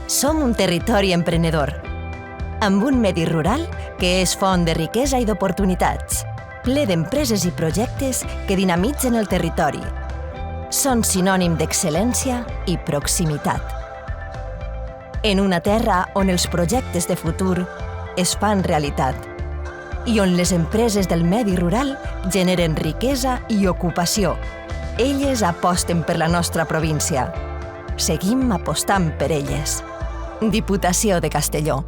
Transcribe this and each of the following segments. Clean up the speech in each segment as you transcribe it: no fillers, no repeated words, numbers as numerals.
Som un territori emprenedor, amb un medi rural que és font de riquesa i d'oportunitats, ple d'empreses i projectes que dinamitzen el territori. Són sinònim d'excel·lència i proximitat. En una terra on els projectes de futur es fan realitat i on les empreses del medi rural generen riquesa i ocupació. Elles aposten per la nostra província. Seguim apostant per elles. Diputació de Castelló.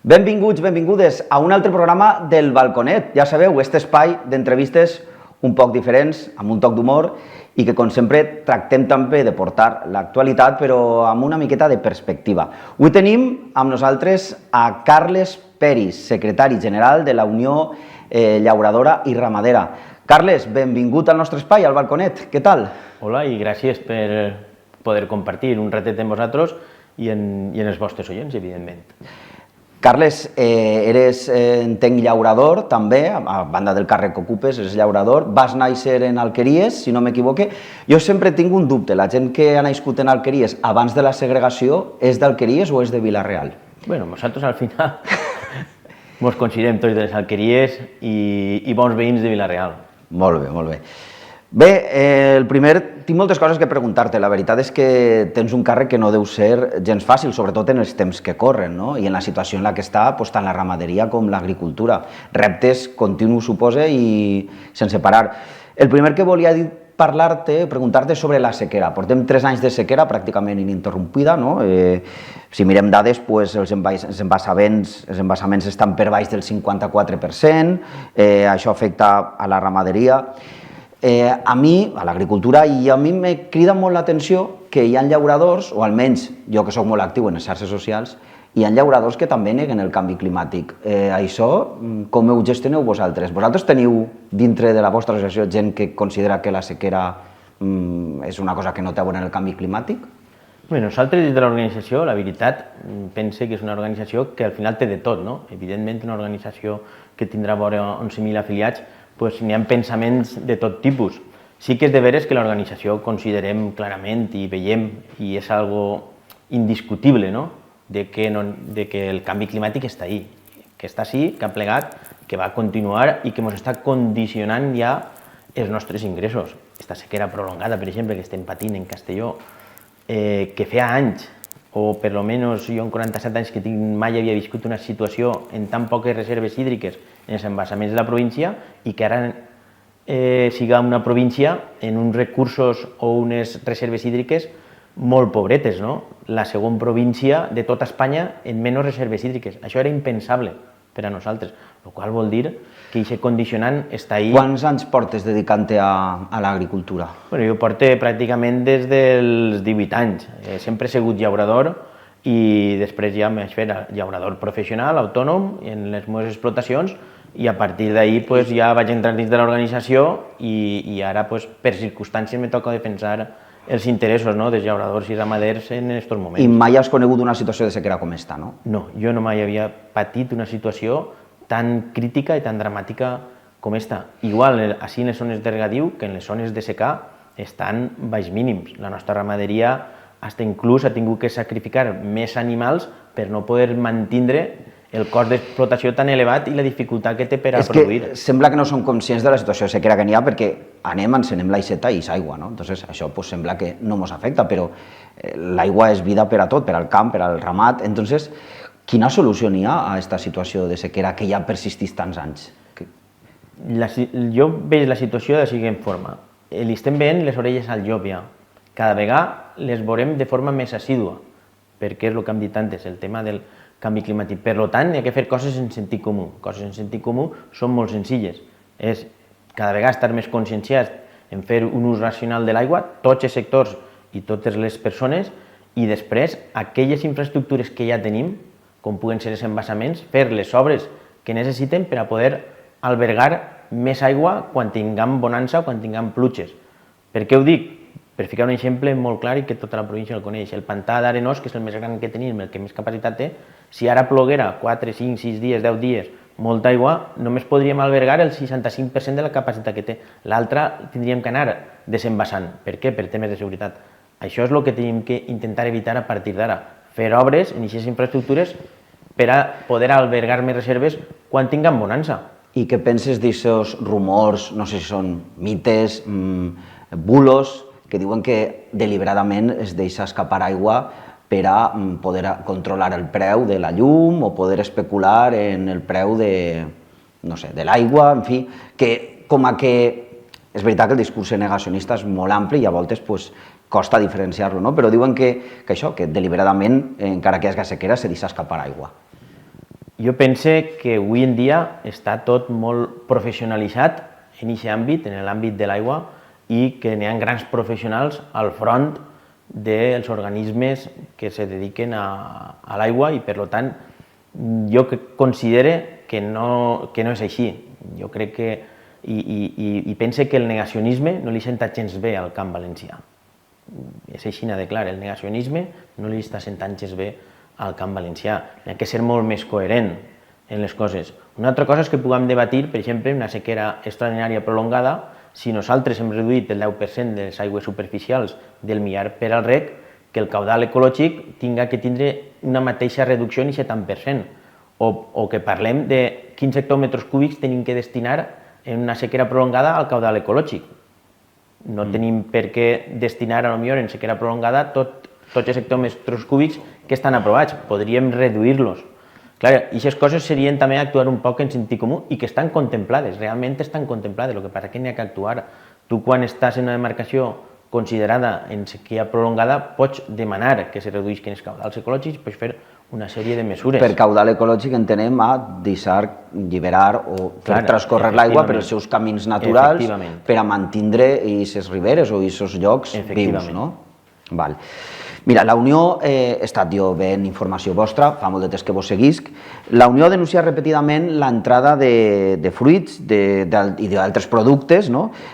Benvinguts, benvingudes a un altre programa del Balconet. Ja sabeu, aquest espai d'entrevistes un poc diferents, amb un toc d'humor i que, com sempre, tractem també de portar l'actualitat, però amb una miqueta de perspectiva. Avui tenim amb nosaltres a Carles Peris, secretari general de la Unió Llauradora i Ramadera. Carles, benvingut al nostre espai, al Balconet. Què tal? Hola i gràcies per poder compartir un ratet amb vosaltres i en els vostres oients, evidentment. Carles, eres, entenc, llaurador també, a banda del càrrec que ocupes, eres llaurador. Vas néixer en Alqueries, si no m'equivoque. Jo sempre tinc un dubte, la gent que ha nascut en Alqueries abans de la segregació és d'Alqueries o és de Vila-real? Bueno, nosaltres al final ens considerem tots de les Alqueries i bons veïns de Vila-real. Molt bé, molt bé. Bé, el primer, tinc moltes coses que preguntar-te. La veritat és que tens un càrrec que no deu ser gens fàcil, sobretot en els temps que corren, no? I en la situació en la que està tant la ramaderia com l'agricultura. Reptes continus, suposa, i sense parar. El primer que volia parlar-te, preguntar-te sobre la sequera. Portem 3 anys de sequera pràcticament ininterrompida, no? Si mirem dades, els embassaments estan per baix del 54%, això afecta a la ramaderia. A mi, a l'agricultura, i a mi me crida molt l'atenció que hi ha llauradors, o almenys jo que sóc molt actiu en les xarxes socials, hi ha llauradors que també neguen el canvi climàtic. Això, com ho gestioneu vosaltres? Vosaltres teniu dintre de la vostra associació gent que considera que la sequera és una cosa que no té a veure amb el canvi climàtic? Bé, nosaltres des de l'organització, la veritat, pense que és una organització que al final té de tot, no? Evidentment, una organització que tindrà vora 11.000 afiliats, n'hi ha pensaments de tot tipus. Sí que és de veres que l'organització considerem clarament i veiem, i és algo indiscutible, no? De que el canvi climàtic està ahí, que està així, que ha plegat, que va continuar i que ens està condicionant ja els nostres ingressos. Aquesta sequera prolongada, per exemple, que estem patint en Castelló, que feia anys, o per almenys jo en 47 anys que tinc mai havia viscut una situació en tan poques reserves hídriques en els embassaments de la província i que ara siga una província en uns recursos o unes reserves hídriques molt pobretes, no? La segona província de tota Espanya en menys reserves hídriques. Això era impensable per a nosaltres, el qual vol dir que aquest condicionant està ahí. Quants anys portes dedicant-te a l'agricultura? Jo porto pràcticament des dels 18 anys. Sempre he sigut llaurador i després ja vaig fer llaurador professional, autònom, en les meves explotacions, i a partir d'ahir ja vaig entrar dins de l'organització i ara per circumstàncies me toca defensar els interessos dels llauradors i ramaders en aquests moments. I mai has conegut una situació de sequera com esta, no? No, jo no mai havia patit una situació tan crítica i tan dramàtica com esta. Igual, així en les zones de regadiu que en les zones de secà estan baix mínims. La nostra ramaderia fins inclús ha tingut que sacrificar més animals per no poder mantindre el cost d'explotació tan elevat i la dificultat que té per a produir. És que sembla que no som conscients de la situació de sequera que n'hi ha perquè encenem l'aixeta i és aigua, no? Entonces això sembla que no ens afecta, però l'aigua és vida per a tot, per al camp, per al ramat. Entonces, quina solució n'hi ha a aquesta situació de sequera que ja persisteix tants anys? Jo veig la situació de la següent forma. Li estem veient les orelles al llop ja. Cada vegada les veurem de forma més assídua, perquè és el que hem dit antes, el tema del canvi climàtic. Per tant, hi ha que fer coses en sentit comú. Coses en sentit comú són molt senzilles. És cada vegada estar més conscienciats en fer un ús racional de l'aigua, tots els sectors i totes les persones, i després aquelles infraestructures que ja tenim, com puguen ser els embassaments, fer les obres que necessiten per a poder albergar més aigua quan tinguem bonança o quan tinguem pluges. Per què ho dic? Per ficar un exemple molt clar i que tota la província el coneix. El pantà d'Arenós, que és el més gran que tenim, el que més capacitat té, si ara ploguera 4, 5, 6 dies, 10 dies, molta aigua, només podríem albergar el 65% de la capacitat que té. L'altra tindríem que anar desembassant. Per què? Per temes de seguretat. Això és el que tenim que intentar evitar a partir d'ara. Fer obres en aquestes infraestructures per a poder albergar més reserves quan tinguem bonança. I què penses d'aquests rumors, no sé si són mites, bulos, que diuen que deliberadament es deixa escapar aigua per a poder controlar el preu de la llum o poder especular en el preu de, no sé, de l'aigua, en fi, que com a que és veritat que el discurs negacionista és molt ampli i a voltes pues, costa diferenciar-lo, no? Però diuen que això, que deliberadament, encara que hi hagi sequera, se deixa escapar aigua. Jo pense que avui en dia està tot molt professionalitzat en aquest àmbit, en l'àmbit de l'aigua, i que n'hi ha grans professionals al front dels organismes que se dediquen a l'aigua i, per tant, jo considero que no és així. Jo crec que, i pense que el negacionisme no li senta gens bé al Camp Valencià. És així de clar, el negacionisme no li està sentant gens bé al Camp Valencià. N'hi ha que ser molt més coherent en les coses. Una altra cosa és que puguem debatir, per exemple, una sequera extraordinària prolongada. Si nosaltres hem reduït el 10% de les aigües superficials del Millar per al rec, que el caudal ecològic tinga que tindre una mateixa reducció en 70%, o que parlem de quins hectòmetres cúbics tenim que destinar en una sequera prolongada al caudal ecològic. No tenim per què destinar, potser en sequera prolongada, tots els hectòmetres cúbics que estan aprovats. Podríem reduir-los. Clar, i aquestes coses serien també actuar un poc en sentit comú i que estan contemplades, realment estan contemplades, el que passa que n'hi ha que actuar. Tu, quan estàs en una demarcació considerada en sequera prolongada, pots demanar que se reduïsquen els caudals ecològics, pots fer una sèrie de mesures. Per caudal ecològic entenem a deixar, alliberar o fer transcórrer l'aigua per els seus camins naturals per a mantenir aquestes riberes o aquests llocs vius, no? Val. Mira, la Unió, he estat jo veient informació vostra, fa molt de temps que vos seguisc, la Unió ha denunciat repetidament l'entrada de fruits i d'altres productes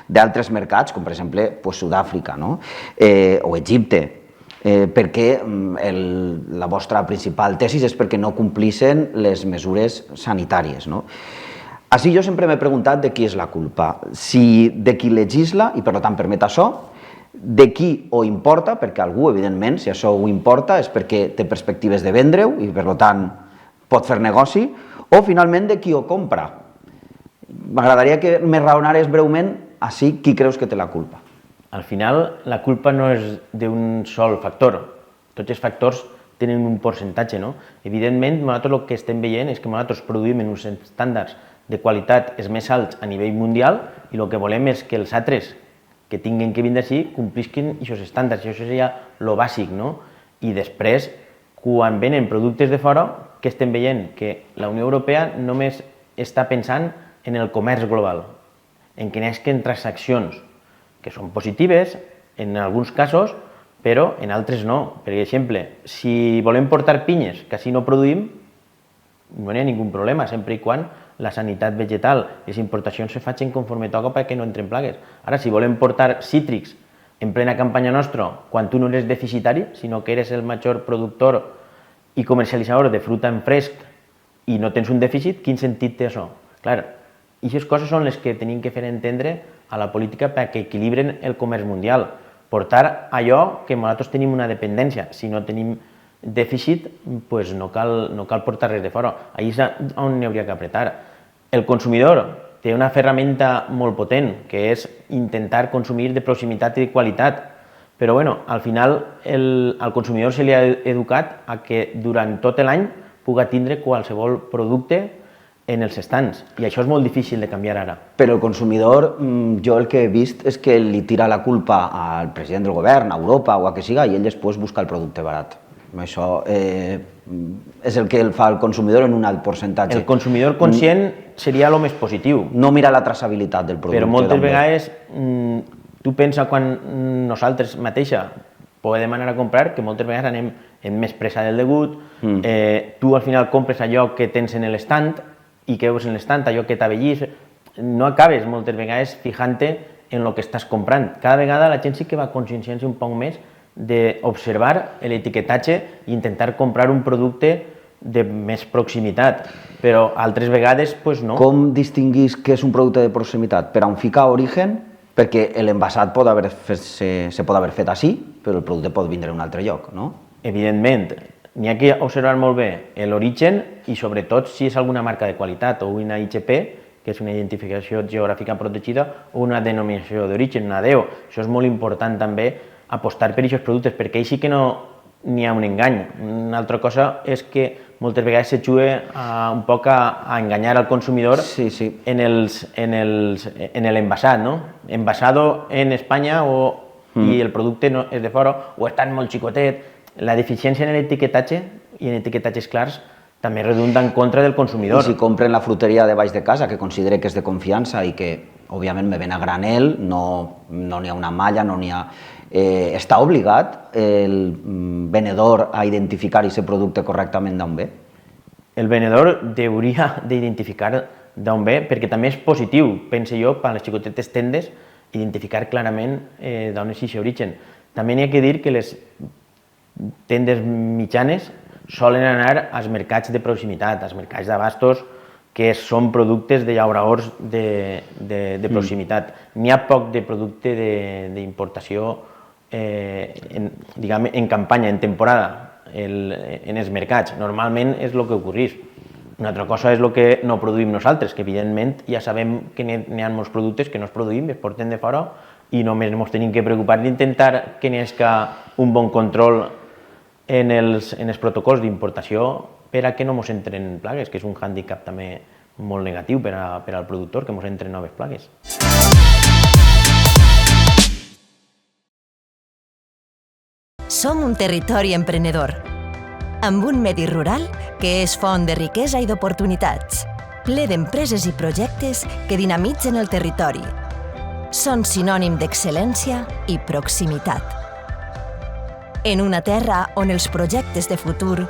d'altres mercats, com per exemple Sud-àfrica o Egipte, perquè la vostra principal tesi és perquè no complixen les mesures sanitàries. Així jo sempre m'he preguntat de qui és la culpa, si de qui legisla i per tant permet això, de qui ho importa, perquè algú, evidentment, si això ho importa és perquè té perspectives de vendre-ho i per tant pot fer negoci, o finalment de qui ho compra. M'agradaria que me raonares breument així qui creus que té la culpa. Al final, la culpa no és d'un sol factor. Tots els factors tenen un percentatge, no? Evidentment, nosaltres el que estem veient és que nosaltres produïm en uns estàndards de qualitat més alts a nivell mundial i el que volem és que els altres que tinguin que vindre així complisquin aquests estàndards. Això seria el bàsic, no? I després, quan venen productes de fora, que estem veient? Que la Unió Europea només està pensant en el comerç global, en que n'hi transaccions que són positives en alguns casos, però en altres no. Per exemple, si volem portar pinyes que així no produïm, no hi ha ningú problema, sempre i quan la sanitat vegetal i les importacions se facin conforme toca perquè no entren plagues. Ara, si volem portar cítrics en plena campanya nostra, quan tu no eres deficitari, sinó que eres el major productor i comercialitzador de fruita en fresc i no tens un dèficit, quin sentit té això? Clar, i aquestes coses són les que tenim que fer entendre a la política perquè equilibren el comerç mundial. Portar allò que nosaltres tenim una dependència. Si no tenim dèficit, doncs no cal portar res de fora. Allí és on n'hi hauria que apretar. El consumidor té una ferramenta molt potent, que és intentar consumir de proximitat i de qualitat, però al final al consumidor se li ha educat a que durant tot l'any pugui tindre qualsevol producte en els estants, i això és molt difícil de canviar ara. Però el consumidor, jo el que he vist és que li tira la culpa al president del govern, a Europa o a que siga, i ell després busca el producte barat. Això és el que fa el consumidor en un alt percentatge. El consumidor conscient seria el més positiu. No mira la traçabilitat del producte. Però moltes vegades tu pensa quan nosaltres mateixa podem anar a comprar, que moltes vegades anem en més pressa del degut, tu al final compres allò que tens en l'estand i que veus en l'estand, allò que t'ha vellit, no acabes moltes vegades fijant-te en el que estàs comprant. Cada vegada la gent sí que va conscienciant-se un poc més d'observar l'etiquetatge i intentar comprar un producte de més proximitat, però altres vegades no. Com distinguis què és un producte de proximitat? Per on fica origen, perquè l'envasat se pot haver fet així, però el producte pot vindre d'un altre lloc, no? Evidentment, n'hi ha que observar molt bé l'origen i sobretot si és alguna marca de qualitat o una IGP, que és una identificació geogràfica protegida, o una denominació d'origen, una DEO. Això és molt important també apostar per aquests productes, perquè ahí sí que no n'hi ha un engany. Una altra cosa és que moltes vegades se juga un poc a enganyar al consumidor en l'envasat, no? Envasado en Espanya i el producte no és de fora o està molt xicotet. La deficiència en l'etiquetatge i en etiquetatges clars també redunda en contra del consumidor. I si compren la fruteria de baix de casa, que considere que és de confiança i que, òbviament, me ven a granel, no n'hi ha una malla, no n'hi ha... Està obligat el venedor a identificar aquest producte correctament d'on ve? El venedor hauria d'identificar d'on ve, perquè també és positiu, pense jo, per a les xicotetes tendes, identificar clarament d'on és aquest origen. També n'hi ha que dir que les tendes mitjanes solen anar als mercats de proximitat, als mercats d'abastos, que són productes de llauradors de proximitat. N'hi ha poc de producte d'importació en campanya, en temporada, en els mercats. Normalment és el que ocorreix. Una altra cosa és el que no produïm nosaltres, que evidentment ja sabem que n'hi ha molts productes que no es produïm, es porten de fora i només ens tenim que preocupar d'intentar que n'hi hagi un bon control en els protocols d'importació per a que no ens entren plagues, que és un hàndicap també molt negatiu per al productor, que ens entren noves plagues. Som un territori emprenedor, amb un medi rural que és font de riquesa i d'oportunitats, ple d'empreses i projectes que dinamitzen el territori. Són sinònim d'excel·lència i proximitat. En una terra on els projectes de futur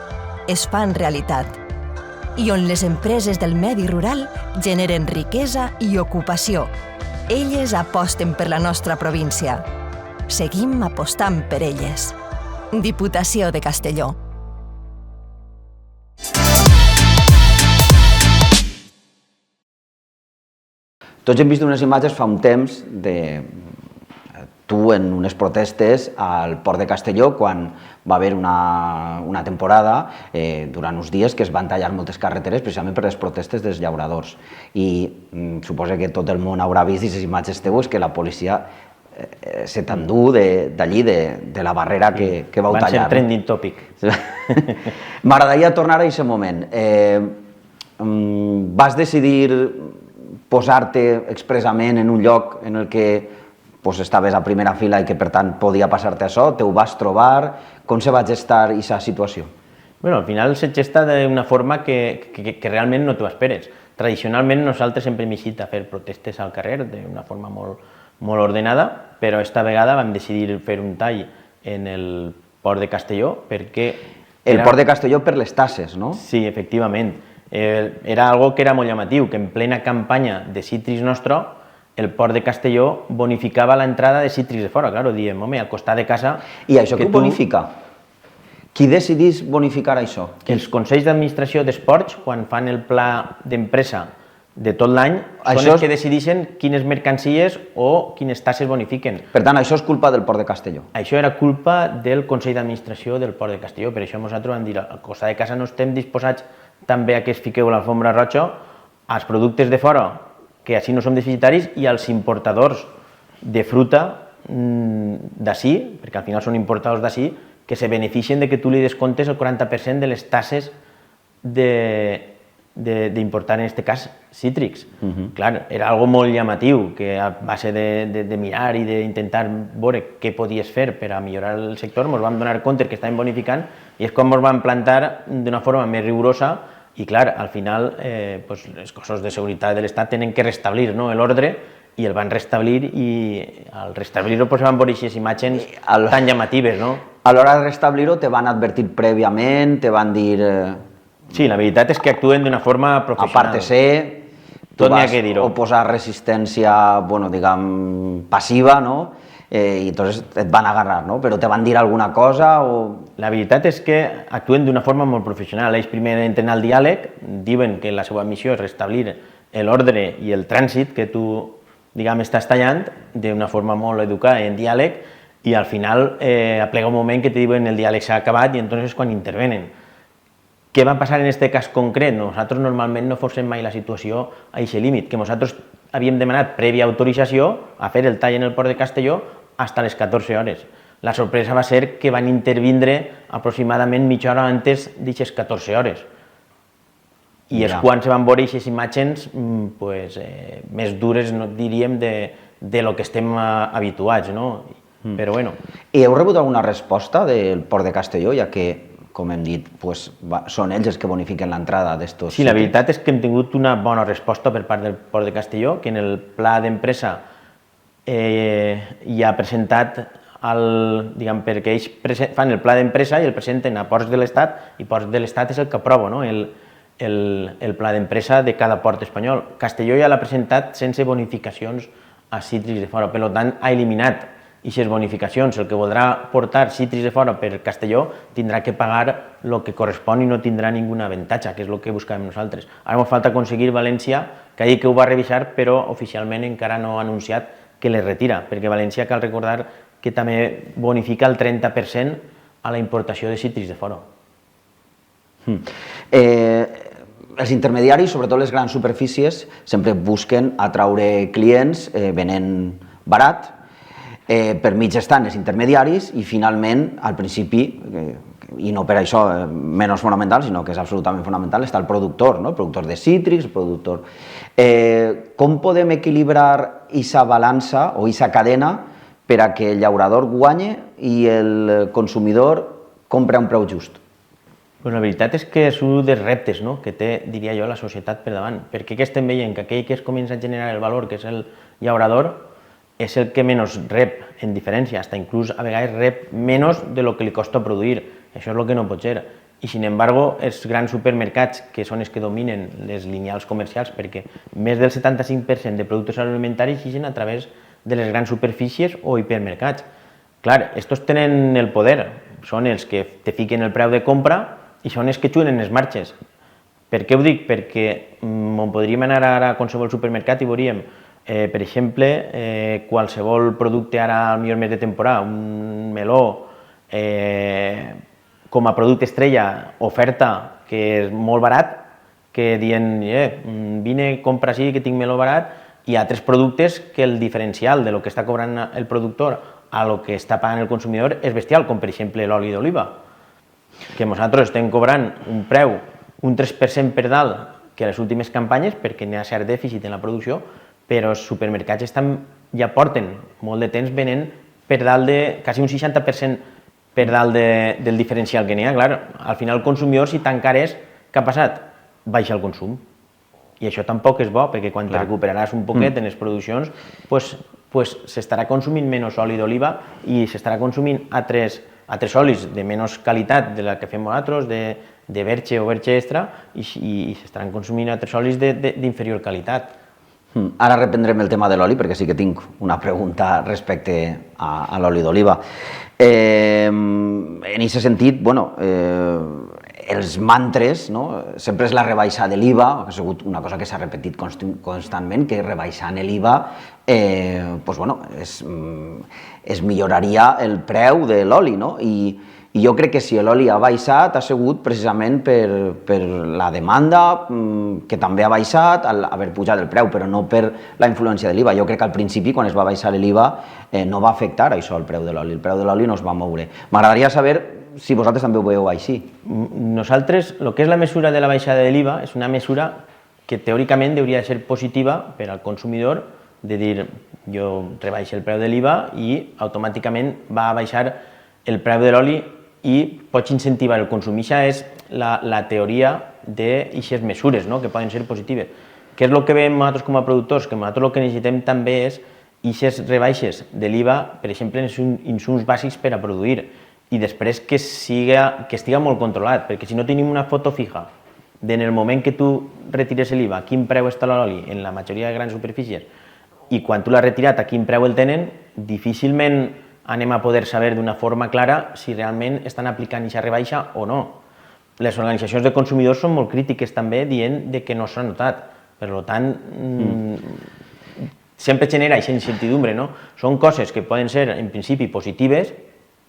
es fan realitat i on les empreses del medi rural generen riquesa i ocupació. Elles aposten per la nostra província. Seguim apostant per elles. Diputació de Castelló. Tots hem vist unes imatges fa un temps de tu en unes protestes al Port de Castelló quan va haver una temporada durant uns dies que es van tallar moltes carreteres precisament per les protestes dels llauradors. I suposo que tot el món haurà vist aquestes imatges teues que la policia se t'endú d'allí, de la barrera que vau tallar. Van ser trending topic. M'agradaria tornar a aquest moment. Vas decidir posar-te expressament en un lloc en el que estaves a primera fila i que per tant podia passar-te això, te ho vas trobar, com se va gestar aquesta situació? Al final se gesta d'una forma que realment no t'ho esperes. Tradicionalment nosaltres sempre hem eixit a fer protestes al carrer d'una forma molt ordenada, però esta vegada vam decidir fer un tall en el Port de Castelló perquè... El Port de Castelló per les tasses, no? Sí, efectivament. Era algo que era molt llamatiu, que en plena campanya de cítrics nostre el Port de Castelló bonificava l'entrada de cítrics de fora. Claro, diem, home, al costat de casa... I això què bonifica? Qui decidís bonificar això? Els consells d'administració d'esports, quan fan el pla d'empresa de tot l'any, són els que decideixen quines mercancies o quines tasses bonifiquen. Per tant, això és culpa del Port de Castelló? Això era culpa del Consell d'Administració del Port de Castelló. Per això nosaltres vam dir, al costat de casa no estem disposats també a que es fiqueu l'alfombra roja als productes de fora, que així no som deficitaris, i als importadors de fruta d'ací, perquè al final són importadors d'ací, que se beneficien de que tu li descomptes el 40% de les tasses d'importar, en aquest cas, cítrics. Clar, era algo molt llamatiu, que a base de mirar i d'intentar veure què podies fer per a millorar el sector, ens vam donar compte que estàvem bonificant i és com ens vam plantar d'una forma més rigorosa i, clar, al final, els cossos de seguretat de l'Estat tenen que restablir l'ordre i el van restablir i al restablir-ho pues, van veure aquestes imatges tan llamatives, no? A l'hora de restablir-ho te van advertir prèviament, te van dir... Sí, la veritat és que actuen d'una forma professional. A part de ser, tu tot n'hi ha vas que dir-ho. oposar resistència, bueno, diguem, passiva, no? I entonces et van agarrar, no? Però te van dir alguna cosa o... La veritat és que actuen d'una forma molt professional. Ells primer entren al diàleg, diuen que la seva missió és restablir l'ordre i el trànsit que tu, diguem, estàs tallant d'una forma molt educada en diàleg i al final aplega un moment que te diuen el diàleg s'ha acabat i entonces és quan intervenen. Què va passar en aquest cas concret? Nosaltres normalment no forcem mai la situació a aquest límit, que nosaltres havíem demanat prèvia autorització a fer el tall en el port de Castelló fins a les 14 hores. La sorpresa va ser que van intervindre aproximadament mitja hora antes d'aquestes 14 hores. I és quan se van veure aquestes imatges més dures, diríem, de lo que estem habituats, no? Però bueno. I heu rebut alguna resposta del port de Castelló, ja que, com hem dit, són ells els que bonifiquen l'entrada d'estos... Sí, la veritat és que hem tingut una bona resposta per part del port de Castelló, que en el pla d'empresa hi ha presentat, perquè ells fan el pla d'empresa i el presenten a ports de l'Estat i ports de l'Estat és el que aprova el pla d'empresa de cada port espanyol. Castelló ja l'ha presentat sense bonificacions a cítrics de fora, per tant ha eliminat aquestes bonificacions. El que voldrà portar cítrics de fora per Castelló tindrà que pagar el que correspon i no tindrà ningú avantatge, que és el que buscàvem nosaltres. Ara ens falta aconseguir València, que ha dit que ho va revisar, però oficialment encara no ha anunciat que les retira, perquè València cal recordar que també bonifica el 30% a la importació de cítrics de fora. Els intermediaris, sobretot les grans superfícies, sempre busquen atraure clients venent barat, per mig estan els intermediaris i finalment, al principi, i no per això menys fonamental, sinó que és absolutament fonamental, està el productor, el productor de cítrics, el productor... Com podem equilibrar aquesta balança o aquesta cadena per a que el llaurador guanyi i el consumidor compri a un preu just? La veritat és que és un dels reptes que té, diria jo, la societat per davant, perquè què estem veient? Que aquell que es comença a generar el valor, que és el llaurador, és el que menys rep en diferència, fins inclús a vegades rep menys de lo que li costa produir. Això és el que no pot ser. I, sin embargo, els grans supermercats, que són els que dominen les lineals comercials, perquè més del 75% de productes agroalimentaris ixen a través de les grans superfícies o hipermercats. Clar, estos tenen el poder, són els que te fiquen el preu de compra i són els que xuen les marxes. Per què ho dic? Perquè podríem anar ara a qualsevol supermercat i veuríem, per exemple, qualsevol producte ara al millor mes de temporada, un meló, com a producte estrella, oferta que és molt barat, que dient, vine, compra així que tinc meló barat, i altres productes que el diferencial de lo que està cobrant el productor a lo que està pagant el consumidor és bestial, com per exemple l'oli d'oliva, que nosaltres estem cobrant un preu un 3% per dalt que les últimes campanyes perquè n'hi ha cert dèficit en la producció, però els supermercats ja porten molt de temps venent per dalt de quasi un 60% per dalt del diferencial que n'hi ha. Clar, al final el consumidor, si tan car és, què ha passat? Baixa el consum. I això tampoc és bo, perquè quan te recuperaràs un poquet en les produccions, s'estarà consumint menys oli d'oliva i s'estarà consumint altres olis de menys qualitat de la que fem nosaltres, de verge o verge extra, i s'estaran consumint altres olis d'inferior qualitat. Ara reprendrem el tema de l'oli, perquè sí que tinc una pregunta respecte a l'oli d'oliva. En aquest sentit, els mantres, sempre és la rebaixa de l'IVA, que ha sigut una cosa que s'ha repetit constantment, que rebaixant l'IVA es milloraria el preu de l'oli, i jo crec que si l'oli ha baixat ha sigut precisament per la demanda, que també ha baixat al haver pujat el preu, però no per la influència de l'IVA. Jo crec que al principi, quan es va baixar l'IVA, no va afectar això al preu de l'oli. El preu de l'oli no es va moure. M'agradaria saber si vosaltres també ho veieu així. Nosaltres, el que és la mesura de la baixada de l'IVA és una mesura que teòricament hauria de ser positiva per al consumidor, de dir, jo rebaixo el preu de l'IVA i automàticament va baixar el preu de l'oli i pots incentivar el consum. Això és la teoria d'aquestes mesures que poden ser positives. què és el que veiem nosaltres com a productors? Que nosaltres el que necessitem també és aquestes rebaixes de l'IVA, per exemple, en insums bàsics per a produir, i després que estiga molt controlat, perquè si no tenim una foto fija en el moment que tu retires l'IVA, quin preu està l'oli en la majoria de grans superfícies, i quan tu l'has retirat a quin preu el tenen, difícilment anem a poder saber d'una forma clara si realment estan aplicant aquesta rebaixa o no. Les organitzacions de consumidors són molt crítiques també dient que no s'ha notat. Per tant, sempre genera aquesta incertidumbre, no? Són coses que poden ser en principi positives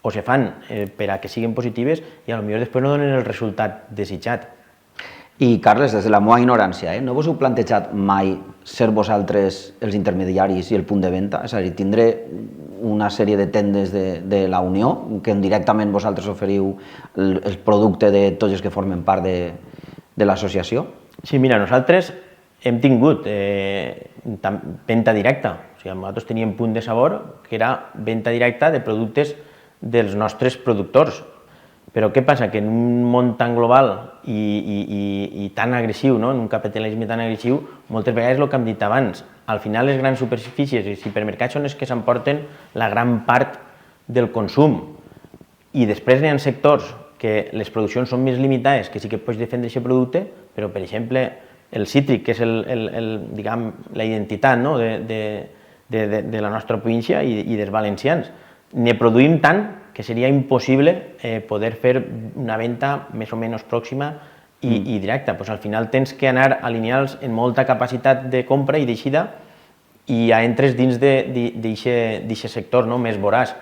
o se fan per a que siguin positives i potser després no donen el resultat desitjat. I, Carles, des de la meva ignorància, no vos heu plantejat mai ser vosaltres els intermediaris i el punt de venda? És a dir, tindré una sèrie de tendes de la Unió que directament vosaltres oferiu el producte de tots els que formen part de l'associació? Sí, mira, nosaltres hem tingut venda directa. O sigui, nosaltres teníem Punt de Sabor, que era venda directa de productes dels nostres productors. Però què passa? Que en un món tan global i tan agressiu, en un capitalisme tan agressiu, moltes vegades el que hem dit abans, al final les grans superfícies i supermercats són els que s'emporten la gran part del consum. I després hi ha sectors que les produccions són més limitades, que sí que pots defendre aquest producte, però, per exemple, el cítric, que és la identitat de la nostra província i dels valencians, ne produïm tant que seria impossible poder fer una venda més o menys pròxima i directa. Al final tens que anar alineats en molta capacitat de compra i d'eixida i ja entres dins d'aquest sector més voraç.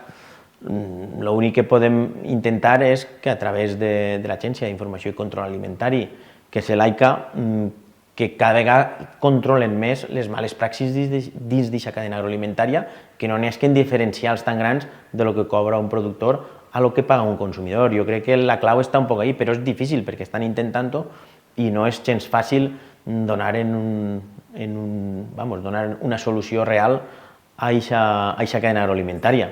L'únic que podem intentar és que a través de l'Agència d'Informació i Control Alimentari, que és l'AICA, que cada vegada controlen més les males praxis dins d'aquesta cadena agroalimentària, que no n'hi hagi diferencials tan grans de lo que cobra un productor a lo que paga un consumidor. Jo crec que la clau està un poc ahí, però és difícil perquè estan intentant-ho i no és gens fàcil donar una solució real a aquesta cadena agroalimentària.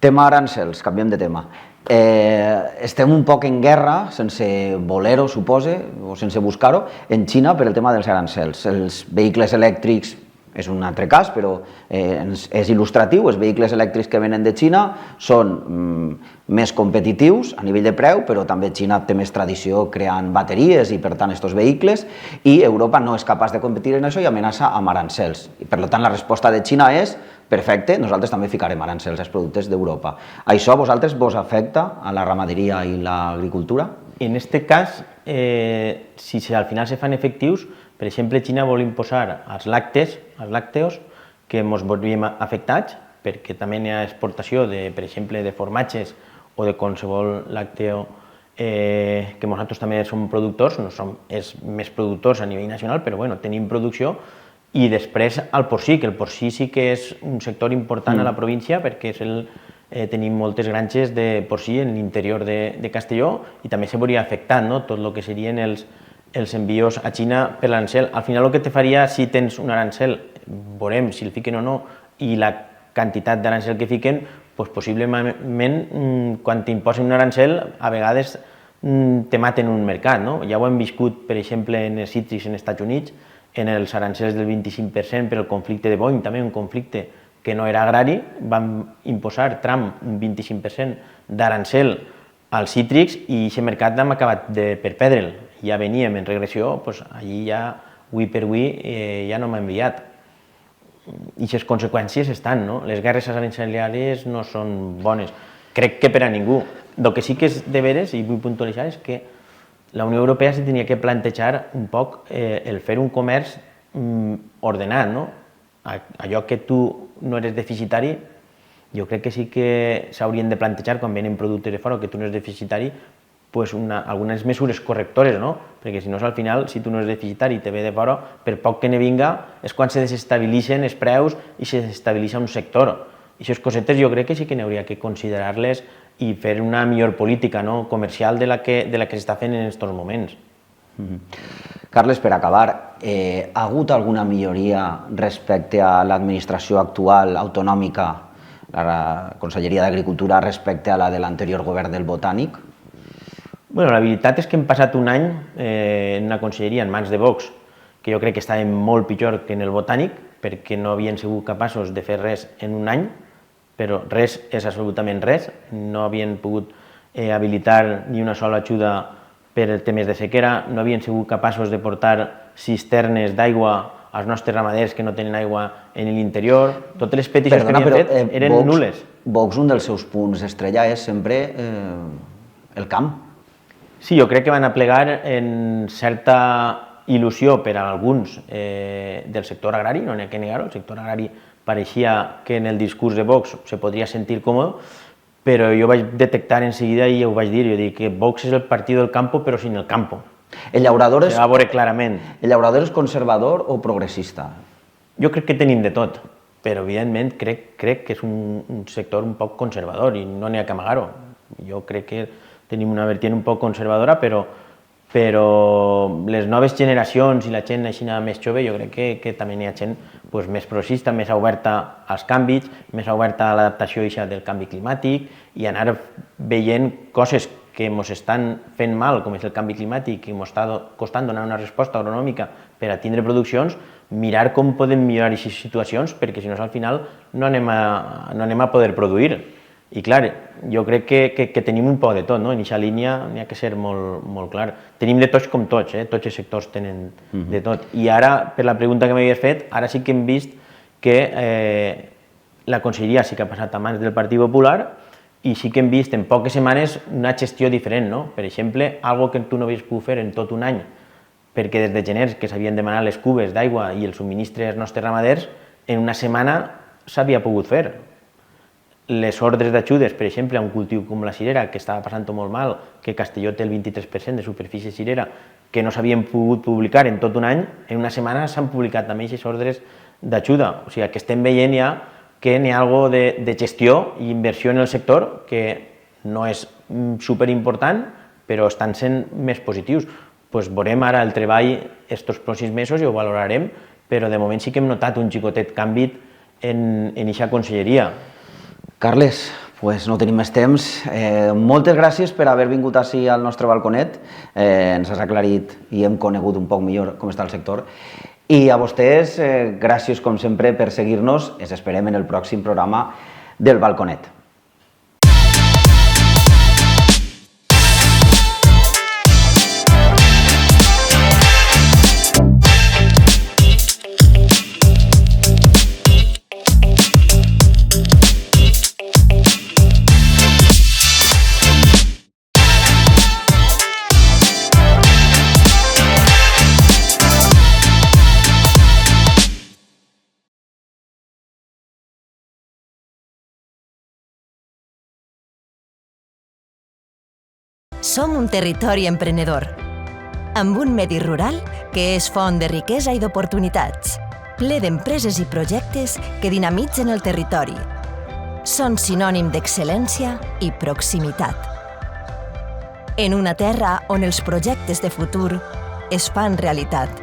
Tema arancels, canviem de tema. Estem un poc en guerra, sense voler-ho, supose, o sense buscar-ho, en Xina per el tema dels arancels. Els vehicles elèctrics és un altre cas, però és il·lustratiu. Els vehicles elèctrics que venen de Xina són més competitius a nivell de preu, però també Xina té més tradició creant bateries i, per tant, aquests vehicles, i Europa no és capaç de competir en això i amenaça amb arancels. Per tant, la resposta de Xina és perfecte, nosaltres també ficarem arancels als productes d'Europa. Això a vosaltres vos afecta a la ramaderia i l'agricultura? En aquest cas, si al final se fan efectius, per exemple, Xina vol imposar als làcteos que ens veuríem afectats, perquè també hi ha exportació, per exemple, de formatges o de qualsevol làcteo que nosaltres també som productors, no som els més productors a nivell nacional, però tenim producció. I després el porcí, que el porcí sí que és un sector important a la província perquè tenim moltes granges de porcí en l'interior de Castelló i també se veuria afectat tot el que serien els envios a Xina per l'arancel. Al final el que te faria, si tens un arancel, veurem si el fiquen o no, i la quantitat d'arancel que fiquen, possiblement quan t'imposen un arancel a vegades te maten un mercat. Ja ho hem viscut, per exemple, en els cítrics en Estats Units, en els arancels del 25% per el conflicte de Boeing, també un conflicte que no era agrari, vam imposar Trump un 25% d'arancel als cítrics i aquest mercat l'hem acabat per perdre'l. Ja veníem en regressió, allí ja, avui per avui, ja no m'ha enviat. I les conseqüències estan, les guerres aranceliàries no són bones, crec que per a ningú. El que sí que és de veres, i vull puntualitzar, és que la Unió Europea se tenia que plantejar un poc el fer un comerç ordenat. Allò que tu no eres deficitari, jo crec que sí que s'haurien de plantejar quan venen productes de fora que tu no eres deficitari, algunes mesures correctores, perquè si no, al final, si tu no eres deficitari i te ve de fora, per poc que ne vinga, és quan se desestabilitzen els preus i se desestabilitza un sector. I aquestes cosetes jo crec que sí que n'hauria que considerar-les i fer una millor política comercial de la que s'està fent en aquests moments. Carles, per acabar, ha hagut alguna milloria respecte a l'administració actual autonòmica, la Conselleria d'Agricultura, respecte a la de l'anterior govern del Botànic? La veritat és que hem passat un any en una conselleria en mans de Vox, que jo crec que estaven molt pitjor que en el Botànic, perquè no havien sigut capaços de fer res en un any, però res és absolutament res, no havien pogut habilitar ni una sola ajuda per temes de sequera, no havien sigut capaços de portar cisternes d'aigua als nostres ramaders que no tenen aigua en l'interior, totes les peticions que havien fet eren nules. Vox, un dels seus punts estrella és sempre el camp. Sí, jo crec que van aplegar en certa il·lusió per a alguns del sector agrari, no n'hi ha que negar-ho, el sector agrari pareixia que en el discurs de Vox se podria sentir còmode, però jo vaig detectar en seguida i ho vaig dir, jo dic que Vox és el partit del campo però sin el campo. El llaurador se va veure clarament. El llaurador és conservador o progressista? Jo crec que tenim de tot, però evidentment crec que és un sector un poc conservador i no n'hi ha que amagar-ho. Jo crec que tenim una vertiente un poc conservadora, però les noves generacions i la gent així més jove, jo crec que també hi ha gent més progressista, més oberta als canvis, més oberta a l'adaptació del canvi climàtic i anar veient coses que ens estan fent mal, com és el canvi climàtic, i ens està costant donar una resposta agronòmica per a tindre produccions, mirar com podem millorar aquestes situacions, perquè si no al final no anem a poder produir. I clar, jo crec que tenim un poc de tot, no? En aquesta línia n'hi ha que ser molt clar. Tenim de tots com tots, tots els sectors tenen de tot. I ara, per la pregunta que m'havies fet, ara sí que hem vist que la conselleria sí que ha passat a mans del Partit Popular i sí que hem vist en poques setmanes una gestió diferent, no? Per exemple, algo que tu no havies pogut fer en tot un any, perquè des de gener que s'havien demanat les cubes d'aigua i el subministre als nostres ramaders, en una setmana s'havia pogut fer. Les ordres d'ajudes, per exemple, a un cultiu com la cirera, que estava passant molt mal, que Castelló té el 23% de superfície cirera, que no s'havien pogut publicar en tot un any, en una setmana s'han publicat també aquestes ordres d'ajuda. O sigui, que estem veient ja que n'hi ha alguna cosa de gestió i inversió en el sector que no és superimportant, però estan sent més positius. Veurem ara el treball aquests pròxims mesos i ho valorarem, però de moment sí que hem notat un xicotet canvi en aquesta conselleria. Carles, no tenim més temps. Moltes gràcies per haver vingut així al nostre balconet. Ens has aclarit i hem conegut un poc millor com està el sector. I a vostès, gràcies com sempre per seguir-nos. Els esperem en el pròxim programa del balconet. Som un territori emprenedor, amb un medi rural que és font de riquesa i d'oportunitats, ple d'empreses i projectes que dinamitzen el territori. Són sinònim d'excel·lència i proximitat. En una terra on els projectes de futur es fan realitat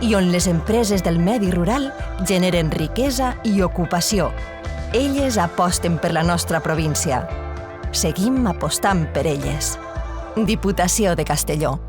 i on les empreses del medi rural generen riquesa i ocupació. Elles aposten per la nostra província. Seguim apostant per elles. Diputació de Castelló.